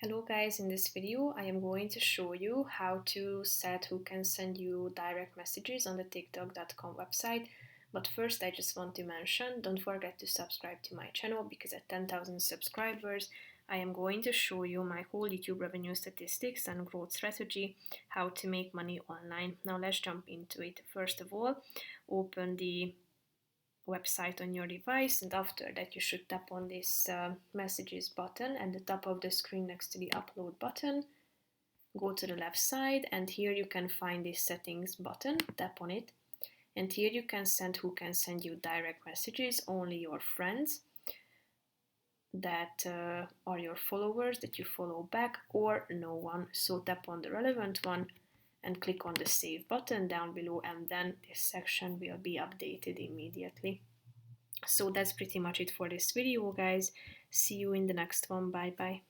Hello guys, in this video I am going to show you how to set who can send you direct messages on the TikTok.com website. But first I just want to mention, don't forget to subscribe to my channel because at 10,000 subscribers I am going to show you my whole YouTube revenue statistics and growth strategy, how to make money online. Now let's jump into it. First of all, open the website on your device, and after that you should tap on this messages button at the top of the screen next to the upload button. Go to the left side and here you can find this settings button, tap on it, and here you can send who can send you direct messages, only your friends that are your followers that you follow back, or no one. So tap on the relevant one and click on the save button down below, and then this section will be updated immediately. So that's pretty much it for this video, guys. See you in the next one. Bye bye.